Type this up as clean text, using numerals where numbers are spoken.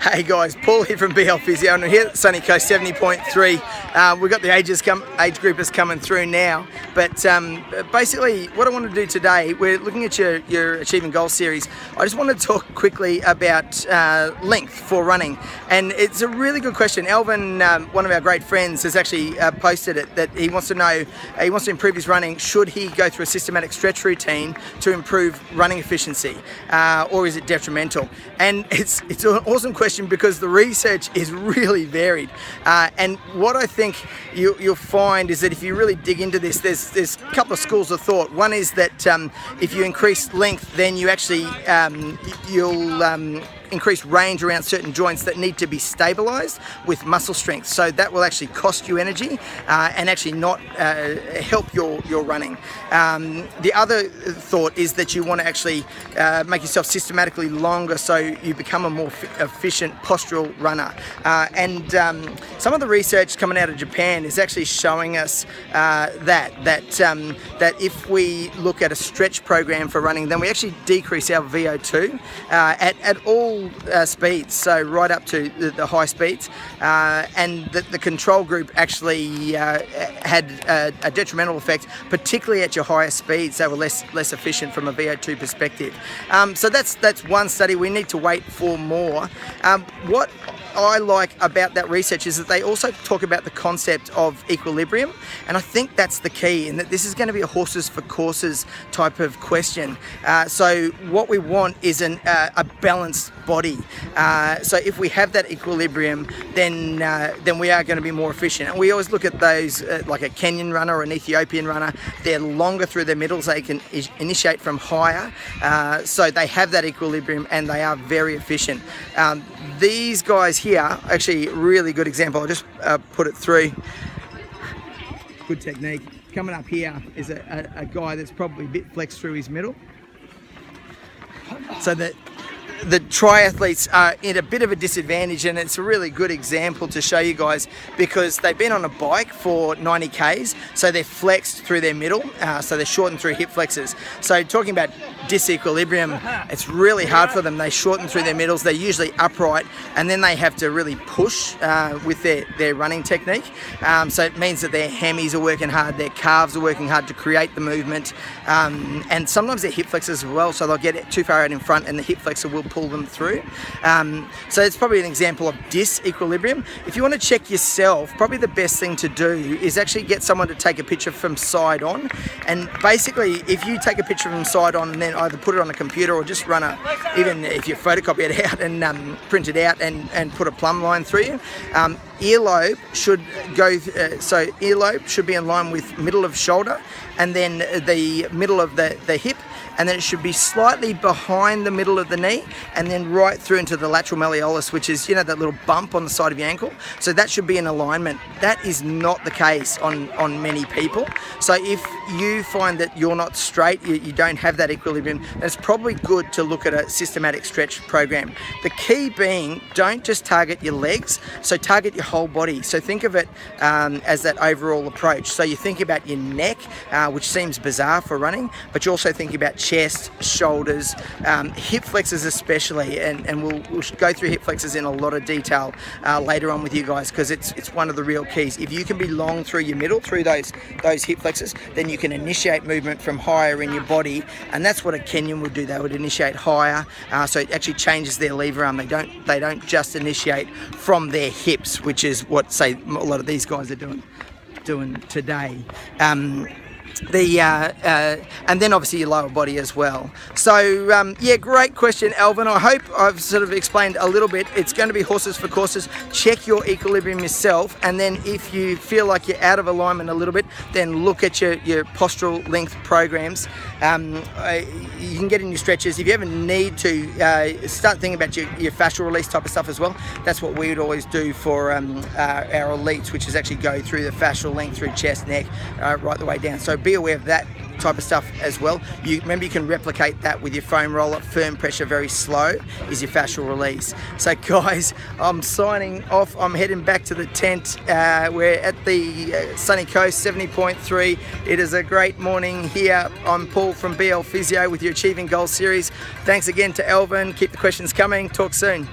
Hey guys, Paul here from BL Physio, and we're here at Sunny Coast 70.3. We've got the age groupers coming through now, but basically what I want to do today, we're looking at your Achieving Goals series. I just want to talk quickly about length for running, and it's a really good question. Alvin, one of our great friends, has actually posted it, that he wants to know, he wants to improve his running. Should he go through a systematic stretch routine to improve running efficiency, or is it detrimental? And it's an awesome question, because the research is really varied, and what I think you'll find is that if you really dig into this, there's a couple of schools of thought. One is that if you increase length, then you actually you'll increase range around certain joints that need to be stabilized with muscle strength, so that will actually cost you energy and actually not help your running. The other thought is that you want to actually make yourself systematically longer, so you become a more efficient postural runner, and some of the research coming out of Japan is actually showing us that if we look at a stretch program for running, then we actually decrease our VO2 at all speeds, so right up to the high speeds, and the control group actually had a detrimental effect, particularly at your higher speeds. They were less efficient from a VO2 perspective. So that's one study. We need to wait for more. What I like about that research is that they also talk about the concept of equilibrium, and I think that's the key, and that this is going to be a horses for courses type of question. So what we want is a balanced body. So if we have that equilibrium, then we are going to be more efficient. And we always look at those like a Kenyan runner or an Ethiopian runner. They're longer through their middles. They can initiate from higher, so they have that equilibrium and they are very efficient. These guys here, actually really good example. I'll just put it through. Good technique. Coming up here is a guy that's probably a bit flexed through his middle. So that the triathletes are in a bit of a disadvantage, and it's a really good example to show you guys, because they've been on a bike for 90 Ks, so they're flexed through their middle, so they're shortened through hip flexors. So talking about disequilibrium, it's really hard for them. They shorten through their middles, they're usually upright, and then they have to really push with their running technique. So it means that their hammies are working hard, their calves are working hard to create the movement, and sometimes their hip flexors as well, so they'll get too far out in front and the hip flexor will pull them through. So it's probably an example of disequilibrium. If you want to check yourself, probably the best thing to do is actually get someone to take a picture from side on, and basically if you take a picture from side on and then either put it on a computer or just run even if you photocopy it out and print it out and put a plumb line through you, earlobe should go, so earlobe should be in line with middle of shoulder, and then the middle of the hip, and then it should be slightly behind the middle of the knee, and then right through into the lateral malleolus, which is, you know, that little bump on the side of your ankle. So that should be in alignment. That is not the case on many people. So if you find that you're not straight, you don't have that equilibrium, then it's probably good to look at a systematic stretch program. The key being, don't just target your legs, so target your whole body. So think of it as that overall approach. So you think about your neck, which seems bizarre for running, but you also think about chest, shoulders, hip flexors especially, and we'll go through hip flexors in a lot of detail later on with you guys, because it's one of the real keys. If you can be long through your middle, through those hip flexors, then you can initiate movement from higher in your body, and that's what a Kenyan would do. They would initiate higher, so it actually changes their lever arm. They don't just initiate from their hips, which is what, say, a lot of these guys are doing today. And then obviously your lower body as well. So yeah, great question, Alvin. I hope I've sort of explained a little bit. It's going to be horses for courses. Check your equilibrium yourself, and then if you feel like you're out of alignment a little bit, then look at your postural length programs. You can get in your stretches. If you ever need to, start thinking about your fascial release type of stuff as well. That's what we would always do for our elites, which is actually go through the fascial length through chest, neck, right the way down. So be aware of that type of stuff as well. Remember, you can replicate that with your foam roller. Firm pressure, very slow, is your fascial release. So guys, I'm signing off. I'm heading back to the tent. We're at the Sunny Coast 70.3. It is a great morning here. I'm Paul from BL Physio with your Achieving Goals series. Thanks again to Alvin. Keep the questions coming. Talk soon.